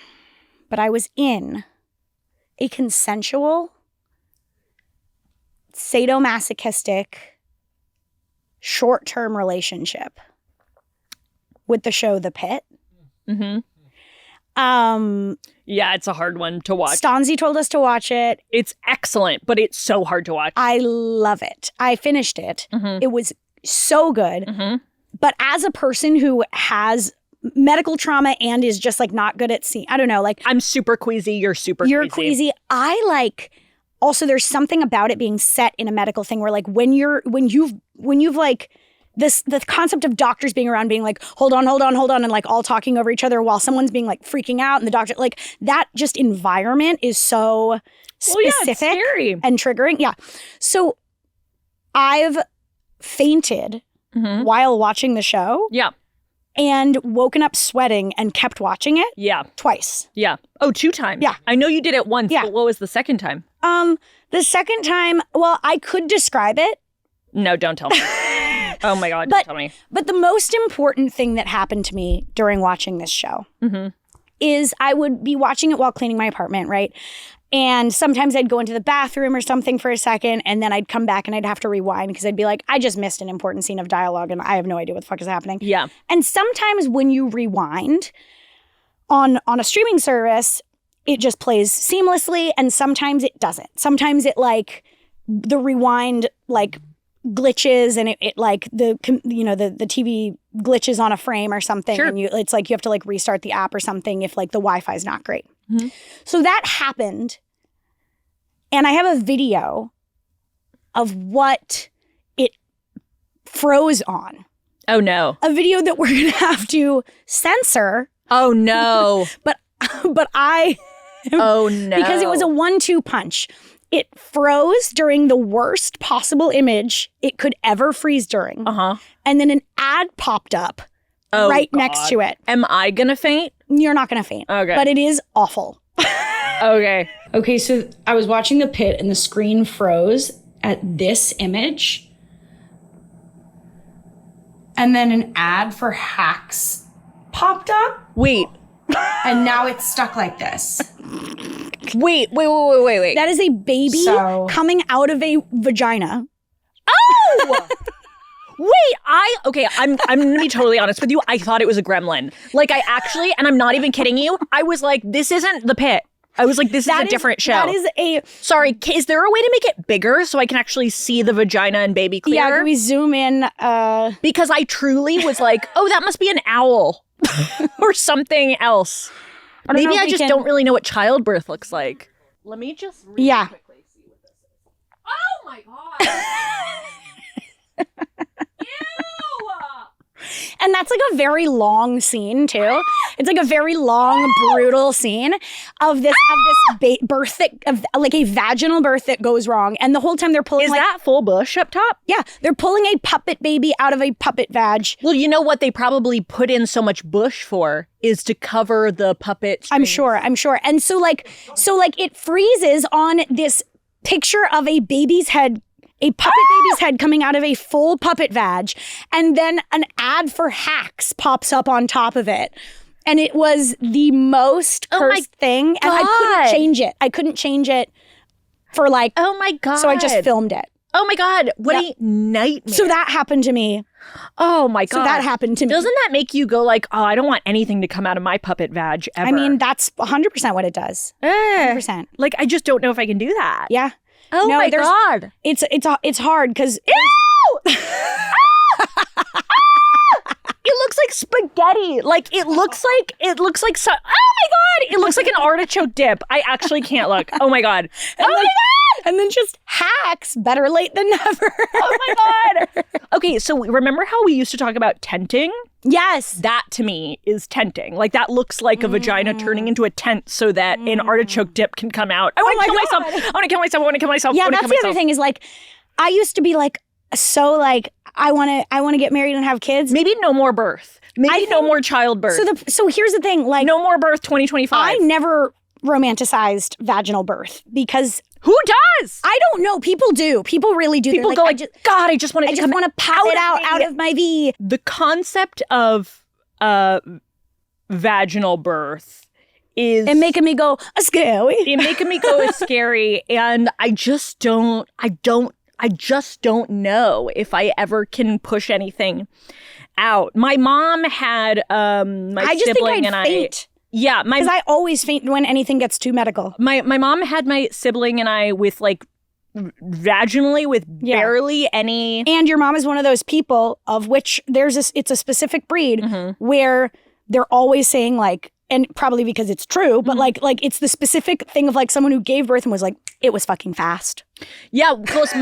Speaker 2: but I was in a consensual, sadomasochistic, short-term relationship with the show The Pit.
Speaker 1: Yeah, it's a hard one to watch.
Speaker 2: Stanzi told us to watch it.
Speaker 1: It's excellent, but it's so hard to watch.
Speaker 2: I love it. I finished it. It was so good. But as a person who has medical trauma and is just not good at seeing, I don't know,
Speaker 1: I'm super queasy, you're super
Speaker 2: you're queasy. I also there's something about it being set in a medical thing where when you've the concept of doctors being around being hold on and all talking over each other while someone's being freaking out, and the doctor that just environment is so specific and triggering. Yeah. So I've fainted while watching the show.
Speaker 1: Yeah.
Speaker 2: And woken up sweating and kept watching it.
Speaker 1: Yeah.
Speaker 2: Twice.
Speaker 1: Yeah. Oh, 2 times.
Speaker 2: Yeah.
Speaker 1: I know you did it once,
Speaker 2: Yeah.
Speaker 1: but what was the second time?
Speaker 2: The second time, well, I could describe it.
Speaker 1: No, don't tell me. Oh my God, don't tell me.
Speaker 2: But the most important thing that happened to me during watching this show is I would be watching it while cleaning my apartment, right? And sometimes I'd go into the bathroom or something for a second, and then I'd come back and I'd have to rewind because I'd be like, I just missed an important scene of dialogue and I have no idea what the fuck is happening.
Speaker 1: Yeah.
Speaker 2: And sometimes when you rewind on a streaming service, it just plays seamlessly, and sometimes it doesn't. Sometimes it the rewind glitches, and it the TV glitches on a frame or something.
Speaker 1: Sure.
Speaker 2: And it's you have to restart the app or something if the Wi-Fi is not great. So that happened, and I have a video of what it froze on.
Speaker 1: Oh no.
Speaker 2: A video that we're gonna have to censor.
Speaker 1: Oh no.
Speaker 2: But I
Speaker 1: Oh no.
Speaker 2: because it was a 1-2 punch. It froze during the worst possible image it could ever freeze during. And then an ad popped up next to it.
Speaker 1: Am I gonna faint?
Speaker 2: You're not going to faint.
Speaker 1: Okay.
Speaker 2: But it is awful.
Speaker 1: Okay.
Speaker 2: Okay, so I was watching The Pit and the screen froze at this image. And then an ad for Hacks popped up.
Speaker 1: Wait.
Speaker 2: And now it's stuck like this.
Speaker 1: Wait.
Speaker 2: That is a baby coming out of a vagina.
Speaker 1: Oh! Wait, I'm gonna be totally honest with you. I thought it was a gremlin. I actually, and I'm not even kidding you, I was like, this isn't The Pit. I was like, this is a different show.
Speaker 2: That is
Speaker 1: Sorry, is there a way to make it bigger so I can actually see the vagina and baby clearer?
Speaker 2: Yeah, can we zoom in?
Speaker 1: Because I truly was like, oh, that must be an owl. Or something else. Maybe I just don't really know what childbirth looks like. Let me just quickly see what this is. Oh my God. Ew!
Speaker 2: And that's like a very long scene too. It's like a very long, brutal scene of this birth like a vaginal birth that goes wrong. And the whole time they're pulling
Speaker 1: Is that full bush up top?
Speaker 2: Yeah, they're pulling a puppet baby out of a puppet vag.
Speaker 1: Well, you know what they probably put in so much bush for is to cover the puppet strings.
Speaker 2: I'm sure. And so it freezes on this picture of a baby's head, a puppet baby's head coming out of a full puppet vag, and then an ad for Hacks pops up on top of it. And it was the most cursed thing, and I couldn't change it for like,
Speaker 1: oh my God.
Speaker 2: So I just filmed it.
Speaker 1: Oh my God, what a nightmare.
Speaker 2: So that happened to me.
Speaker 1: Oh my God.
Speaker 2: So that happened to me.
Speaker 1: Doesn't that make you go like, oh, I don't want anything to come out of my puppet vag ever?
Speaker 2: I mean, that's 100% what it does. 100%.
Speaker 1: Like, I just don't know if I can do that.
Speaker 2: Yeah.
Speaker 1: Oh my God.
Speaker 2: It's hard because...
Speaker 1: Ew! It looks like spaghetti. Like, it looks like oh my God. It looks like an artichoke dip. I actually can't look. Oh my God. Oh my God.
Speaker 2: And then just Hacks, better late than never.
Speaker 1: Oh my God. Okay, so remember how we used to talk about tenting?
Speaker 2: Yes.
Speaker 1: That to me is tenting. Like, that looks like a vagina turning into a tent so that an artichoke dip can come out. I want to kill myself. I want to kill myself. I want to kill myself.
Speaker 2: Yeah, that's the other thing is like, I used to be like, so like, I want to get married and have kids.
Speaker 1: Maybe no more birth. Maybe no more childbirth.
Speaker 2: So here's the thing, like,
Speaker 1: no more birth 2025.
Speaker 2: I never romanticized vaginal birth because
Speaker 1: who does?
Speaker 2: I don't know. People do. People really do.
Speaker 1: People go like, I just want to
Speaker 2: pop it out of my V.
Speaker 1: The concept of vaginal birth is
Speaker 2: making me go scary.
Speaker 1: And I just don't know if I ever can push anything out. My mom had my sibling and
Speaker 2: faint.
Speaker 1: Yeah,
Speaker 2: because I always faint when anything gets too medical.
Speaker 1: My mom had my sibling and I with like vaginally with barely any.
Speaker 2: And your mom is one of those people of which it's a specific breed where they're always saying like, and probably because it's true, but like it's the specific thing of like someone who gave birth and was like, it was fucking fast.
Speaker 1: Yeah, because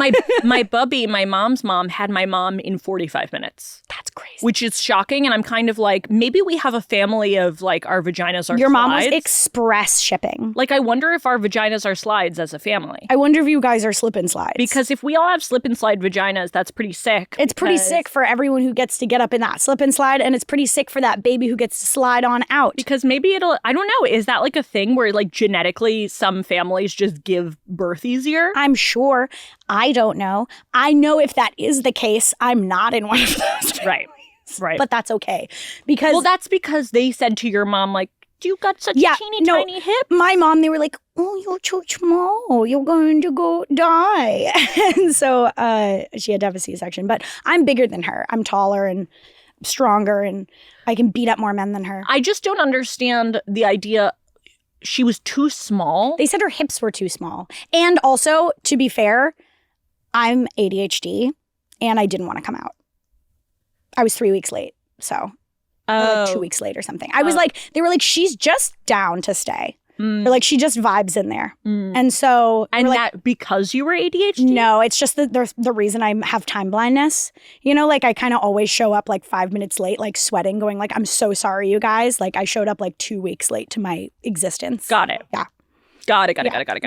Speaker 1: my bubby, my mom's mom, had my mom in 45 minutes.
Speaker 2: That's crazy.
Speaker 1: Which is shocking, and I'm kind of like, maybe we have a family of like our vaginas are
Speaker 2: Your
Speaker 1: slides.
Speaker 2: mom was express shipping.
Speaker 1: Like, I wonder if our vaginas are slides as a family.
Speaker 2: I wonder if you guys are slip and slides.
Speaker 1: Because if we all have slip and slide vaginas, that's pretty sick.
Speaker 2: It's pretty sick for everyone who gets to get up in that slip and slide, and it's pretty sick for that baby who gets to slide on out.
Speaker 1: Because maybe I don't know, is that like a thing where like genetically some families just give birth easier?
Speaker 2: I'm sure. I don't know. I know if that is the case, I'm not in one of those families.
Speaker 1: Right.
Speaker 2: But that's okay. Because
Speaker 1: well, that's because they said to your mom, like, you got such tiny hip.
Speaker 2: My mom, they were like, oh, you're too small. You're going to go die. And so she had to have a C-section. But I'm bigger than her. I'm taller and stronger and I can beat up more men than her.
Speaker 1: I just don't understand the idea. She was too small.
Speaker 2: They said her hips were too small. And also, to be fair, I'm ADHD and I didn't want to come out. I was 3 weeks late. So, or like 2 weeks late or something. I was like, they were like, she's just down to stay. Or like, she just vibes in there. And so.
Speaker 1: And
Speaker 2: like,
Speaker 1: that because you were ADHD?
Speaker 2: No, it's just the reason I have time blindness. You know, like I kind of always show up like 5 minutes late, like sweating, going like, I'm so sorry, you guys. Like I showed up like 2 weeks late to my existence.
Speaker 1: Got it.
Speaker 2: Yeah.
Speaker 1: Got it.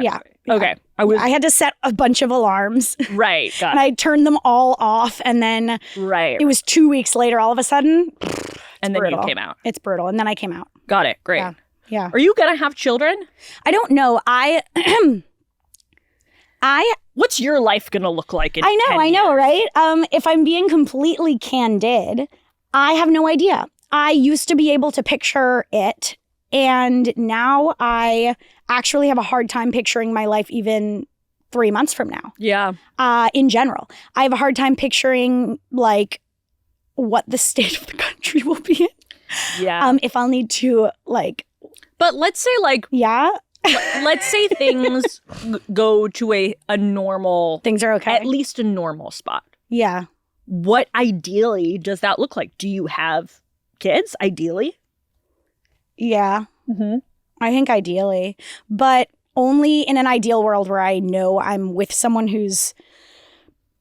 Speaker 2: Yeah.
Speaker 1: Okay.
Speaker 2: I had to set a bunch of alarms.
Speaker 1: Right. Got
Speaker 2: and I turned them all off. And then it was 2 weeks later, all of a sudden.
Speaker 1: And then brutal. You came out.
Speaker 2: It's brutal. And then I came out.
Speaker 1: Got it. Great.
Speaker 2: Yeah.
Speaker 1: Are you going to have children?
Speaker 2: I don't know.
Speaker 1: What's your life going to look like in 10 years?
Speaker 2: I know, right? If I'm being completely candid, I have no idea. I used to be able to picture it. And now I actually have a hard time picturing my life even 3 months from now.
Speaker 1: Yeah.
Speaker 2: In general. I have a hard time picturing like what the state of the country will be in.
Speaker 1: Yeah.
Speaker 2: If I'll need to like.
Speaker 1: But let's say like.
Speaker 2: Yeah.
Speaker 1: Let's say things go to a normal.
Speaker 2: Things are okay.
Speaker 1: At least a normal spot.
Speaker 2: Yeah.
Speaker 1: What ideally does that look like? Do you have kids ideally?
Speaker 2: Yeah. I think ideally, but only in an ideal world where I know I'm with someone who's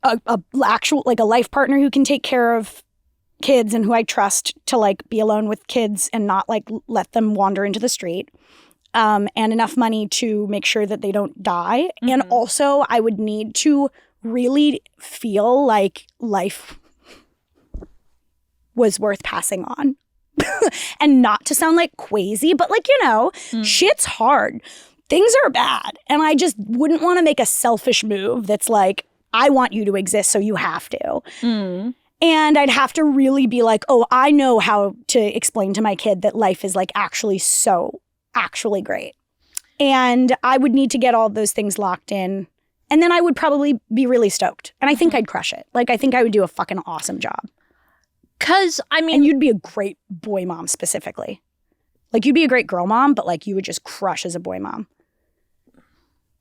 Speaker 2: a actual like a life partner who can take care of kids and who I trust to like be alone with kids and not like let them wander into the street. And enough money to make sure that they don't die. Mm-hmm. And also I would need to really feel like life was worth passing on. And not to sound like crazy, but like, shit's hard. Things are bad. And I just wouldn't want to make a selfish move that's like, I want you to exist, so you have to. Mm. And I'd have to really be like, oh, I know how to explain to my kid that life is like actually great. And I would need to get all those things locked in. And then I would probably be really stoked. And I think I'd crush it. Like, I think I would do a fucking awesome job. And you'd be a great boy mom specifically. Like, you'd be a great girl mom, but like you would just crush as a boy mom.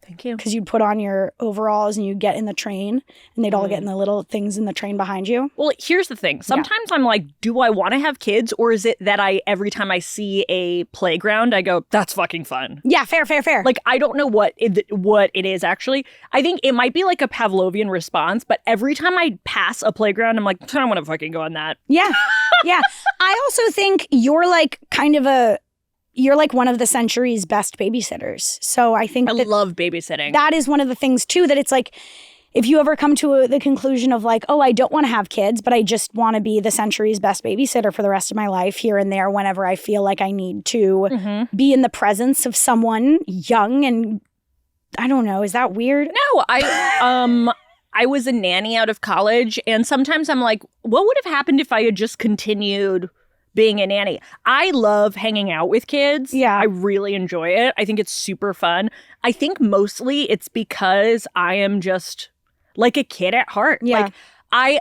Speaker 1: Thank you.
Speaker 2: Because you'd put on your overalls and you'd get in the train and they'd all get in the little things in the train behind you.
Speaker 1: Well, here's the thing. Sometimes I'm like, do I want to have kids, or is it that every time I see a playground, I go, that's fucking fun.
Speaker 2: Yeah, fair.
Speaker 1: Like, I don't know what it is actually. I think it might be like a Pavlovian response, but every time I pass a playground, I'm like, I don't want to fucking go on that.
Speaker 2: Yeah. Yeah. I also think you're like you're like one of the century's best babysitters. So I think
Speaker 1: I love babysitting.
Speaker 2: That is one of the things too, that it's like, if you ever come to the conclusion of like, oh, I don't want to have kids, but I just want to be the century's best babysitter for the rest of my life, here and there, whenever I feel like I need to be in the presence of someone young and, I don't know, is that weird?
Speaker 1: No, I was a nanny out of college, and sometimes I'm like, what would have happened if I had just continued being a nanny? I love hanging out with kids.
Speaker 2: Yeah.
Speaker 1: I really enjoy it. I think it's super fun. I think mostly it's because I am just like a kid at heart.
Speaker 2: Yeah.
Speaker 1: I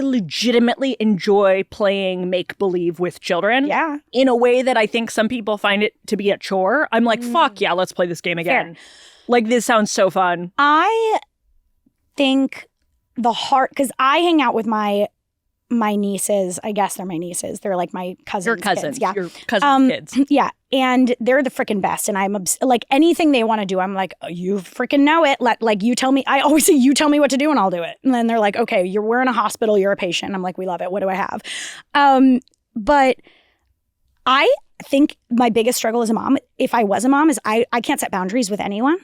Speaker 1: legitimately enjoy playing make-believe with children.
Speaker 2: Yeah.
Speaker 1: In a way that I think some people find it to be a chore. I'm like, fuck yeah, let's play this game again. Fair. Like, this sounds so fun.
Speaker 2: I think because I hang out with my nieces, I guess they're my nieces. They're like my cousins.
Speaker 1: Your cousins.
Speaker 2: Kids. Yeah.
Speaker 1: Your cousins' kids.
Speaker 2: Yeah. And they're the freaking best. And I'm like, anything they want to do, I'm like, oh, you freaking know it. Like, you tell me. I always say, you tell me what to do and I'll do it. And then they're like, okay, we're in a hospital. You're a patient. I'm like, we love it. What do I have? But I think my biggest struggle as a mom, if I was a mom, is I can't set boundaries with anyone.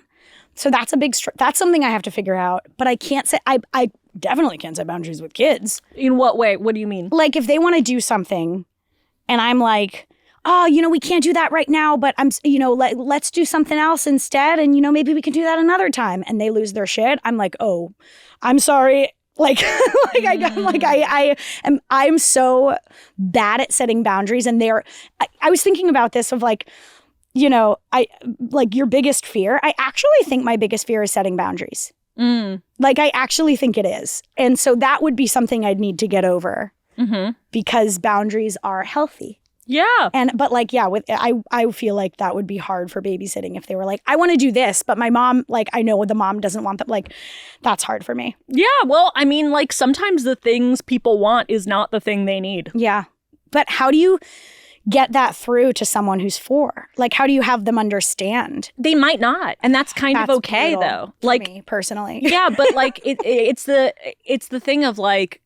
Speaker 2: So that's that's something I have to figure out. But I can't set, I definitely can't set boundaries with kids.
Speaker 1: In what way? What do you mean?
Speaker 2: Like, if they want to do something and I'm like, oh, we can't do that right now, but let's do something else instead. And, maybe we can do that another time. And they lose their shit. I'm like, oh, I'm sorry. Like, I'm so bad at setting boundaries. And I was thinking about this of like, your biggest fear. I actually think my biggest fear is setting boundaries. Like, I actually think it is. And so that would be something I'd need to get over because boundaries are healthy.
Speaker 1: Yeah.
Speaker 2: But like, yeah, I feel like that would be hard for babysitting if they were like, I want to do this, but my mom, like, I know the mom doesn't want that. Like, that's hard for me.
Speaker 1: Yeah. Well, I mean, like, sometimes the things people want is not the thing they need.
Speaker 2: Yeah. But how do you get that through to someone who's 4? Like, how do you have them understand?
Speaker 1: They might not. And that's kind of okay, though. Like,
Speaker 2: me personally.
Speaker 1: Yeah, but like it's the thing of like,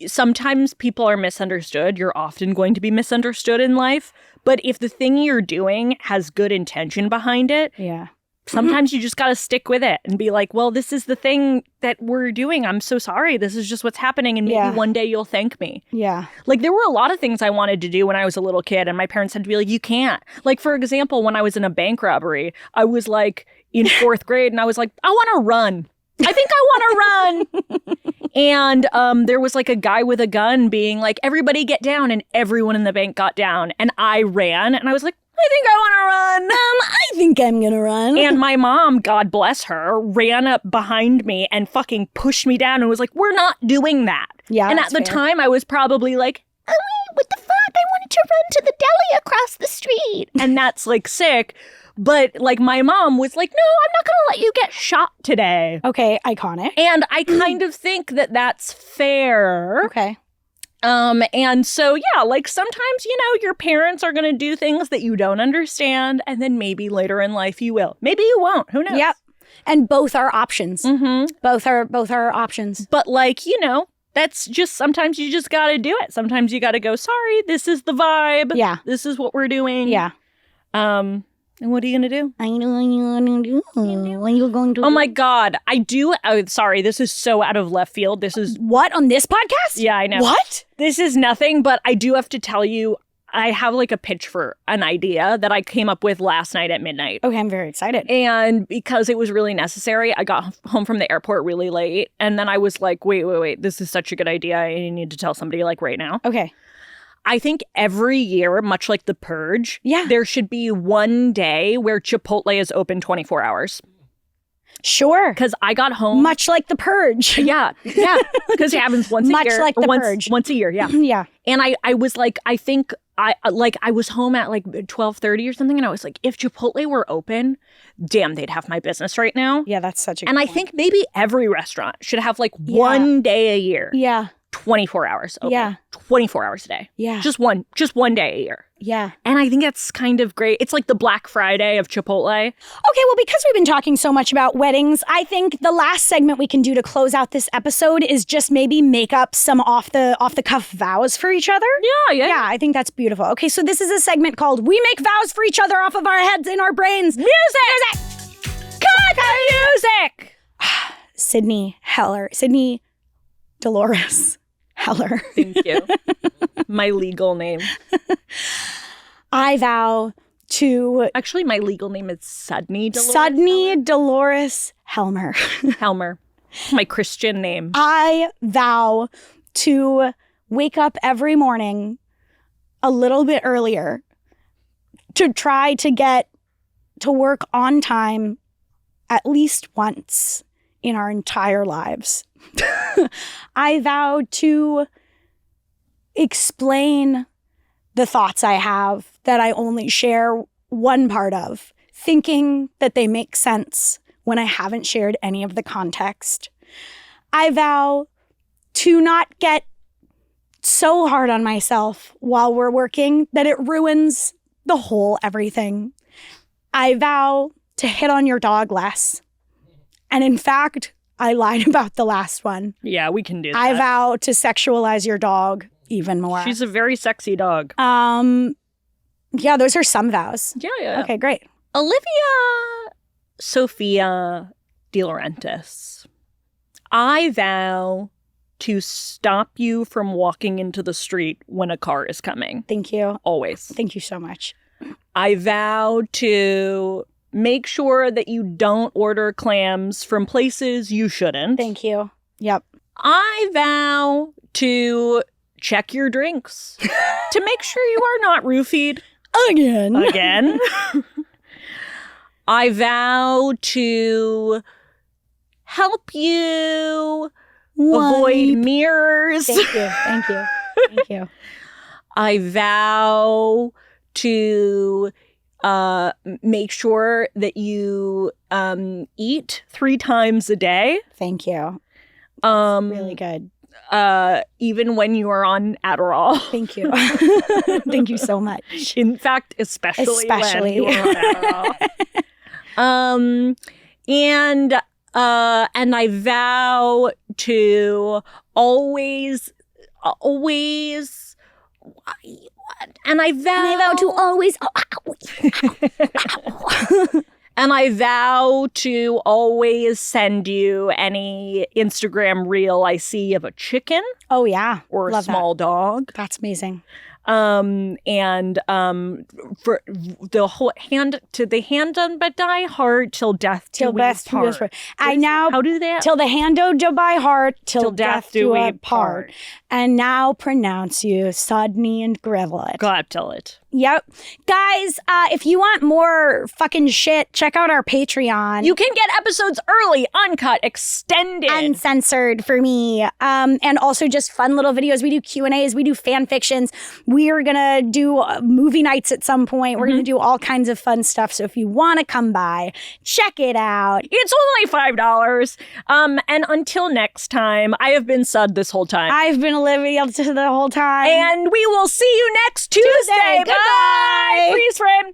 Speaker 1: sometimes people are misunderstood. You're often going to be misunderstood in life. But if the thing you're doing has good intention behind it,
Speaker 2: yeah,
Speaker 1: sometimes you just got to stick with it and be like, well, this is the thing that we're doing. I'm so sorry. This is just what's happening. And maybe one day you'll thank me.
Speaker 2: Yeah.
Speaker 1: Like, there were a lot of things I wanted to do when I was a little kid, and my parents had to be like, you can't. Like, for example, when I was in a bank robbery, I was like in 4th grade and I was like, I want to run. I think I want to run. And there was like a guy with a gun being like, everybody get down. And everyone in the bank got down. And I ran. And I was like, I think I want to run.
Speaker 2: I think I'm going to run.
Speaker 1: And my mom, God bless her, ran up behind me and fucking pushed me down and was like, we're not doing that.
Speaker 2: Yeah.
Speaker 1: And at the time, I was probably like, oh, what the fuck? I wanted to run to the deli across the street. And that's like sick. But like, my mom was like, no, I'm not going to let you get shot today.
Speaker 2: Okay, iconic.
Speaker 1: And I kind of think that that's fair.
Speaker 2: Okay.
Speaker 1: And so, yeah, like, sometimes, your parents are going to do things that you don't understand, and then maybe later in life you will. Maybe you won't. Who knows?
Speaker 2: Yep. And both are options. Mm-hmm. Both are options.
Speaker 1: But like, that's just, sometimes you just got to do it. Sometimes you got to go, sorry, this is the vibe.
Speaker 2: Yeah.
Speaker 1: This is what we're doing.
Speaker 2: Yeah.
Speaker 1: And what are you going to do?
Speaker 2: I know what you're going to do. What are you going to do?
Speaker 1: Oh my God. I do. Oh, sorry. This is so out of left field. This is.
Speaker 2: What? On this podcast?
Speaker 1: Yeah, I know.
Speaker 2: What?
Speaker 1: This is nothing, but I do have to tell you, I have like a pitch for an idea that I came up with last night at midnight.
Speaker 2: Okay, I'm very excited.
Speaker 1: And because it was really necessary, I got home from the airport really late. And then I was like, wait. This is such a good idea. I need to tell somebody like right now.
Speaker 2: Okay.
Speaker 1: I think every year, much like The Purge,
Speaker 2: Yeah.
Speaker 1: there should be one day where Chipotle is open 24 hours.
Speaker 2: Sure.
Speaker 1: Because I got home.
Speaker 2: Much like The Purge.
Speaker 1: Yeah. Because it happens once a year.
Speaker 2: Much like The Purge.
Speaker 1: Once a year, yeah.
Speaker 2: Yeah.
Speaker 1: And I was like, I think I was home at like 12:30 or something, and I was like, if Chipotle were open, damn, they'd have my business right now.
Speaker 2: Yeah, that's such a good
Speaker 1: And I
Speaker 2: point.
Speaker 1: think maybe every restaurant should have like one day a year.
Speaker 2: Yeah.
Speaker 1: 24 hours open.
Speaker 2: Yeah.
Speaker 1: 24 hours a day.
Speaker 2: Yeah.
Speaker 1: Just one day a year.
Speaker 2: Yeah.
Speaker 1: And I think that's kind of great. It's like the Black Friday of Chipotle.
Speaker 2: Okay, well, because we've been talking so much about weddings, I think the last segment we can do to close out this episode is just maybe make up some off the cuff vows for each other.
Speaker 1: Yeah.
Speaker 2: Yeah, I think that's beautiful. Okay, so this is a segment called We Make Vows for Each Other Off of Our Heads in Our Brains.
Speaker 1: Music! Cut the music!
Speaker 2: Sydney Dolores Heller.
Speaker 1: Thank you. My legal name.
Speaker 2: I vow to
Speaker 1: Actually, my legal name is Sydney Dolores.
Speaker 2: Sydney Dolores Helmer.
Speaker 1: Helmer. My Christian name.
Speaker 2: I vow to wake up every morning a little bit earlier to try to get to work on time at least once in our entire lives. I vow to explain the thoughts I have that I only share one part of, thinking that they make sense when I haven't shared any of the context. I vow to not get so hard on myself while we're working that it ruins the whole everything. I vow to hit on your dog less. And in fact, I lied about the last one.
Speaker 1: Yeah, we can do that.
Speaker 2: I vow to sexualize your dog even more.
Speaker 1: She's a very sexy dog.
Speaker 2: Yeah, those are some vows.
Speaker 1: Yeah.
Speaker 2: Okay, great.
Speaker 1: Olivia Sophia De Laurentiis. I vow to stop you from walking into the street when a car is coming.
Speaker 2: Thank you.
Speaker 1: Always.
Speaker 2: Thank you so much.
Speaker 1: I vow to make sure that you don't order clams from places you shouldn't.
Speaker 2: Thank you. Yep.
Speaker 1: I vow to check your drinks to make sure you are not roofied again. I vow to help you avoid mirrors.
Speaker 2: Thank you.
Speaker 1: I vow to make sure that you eat 3 times a day.
Speaker 2: Thank you. Really good.
Speaker 1: Even when you are on Adderall.
Speaker 2: Thank you. Thank you so much.
Speaker 1: In fact, especially when you are on Adderall. And I vow to always, and I vow
Speaker 2: to always.
Speaker 1: And I vow to always send you any Instagram reel I see of a chicken
Speaker 2: Oh yeah,
Speaker 1: or a
Speaker 2: love
Speaker 1: small dog.
Speaker 2: That's amazing.
Speaker 1: And for the whole hand on but die heart till death do we part.
Speaker 2: I now
Speaker 1: How do they?
Speaker 2: till the hand do by heart till death do we part. And now pronounce you Sodney and Grevlet.
Speaker 1: God tell it.
Speaker 2: Yep. Guys, if you want more fucking shit, check out our Patreon.
Speaker 1: You can get episodes early, uncut, extended.
Speaker 2: Uncensored for me. And also just fun little videos. We do Q&As. We do fan fictions. We are going to do movie nights at some point. We're going to do all kinds of fun stuff. So if you want to come by, check it out.
Speaker 1: It's only $5. And until next time, I have been Sud this whole time.
Speaker 2: I've been Olivia the whole time.
Speaker 1: And we will see you next Tuesday.
Speaker 2: Goodbye.
Speaker 1: Bye. Freeze frame.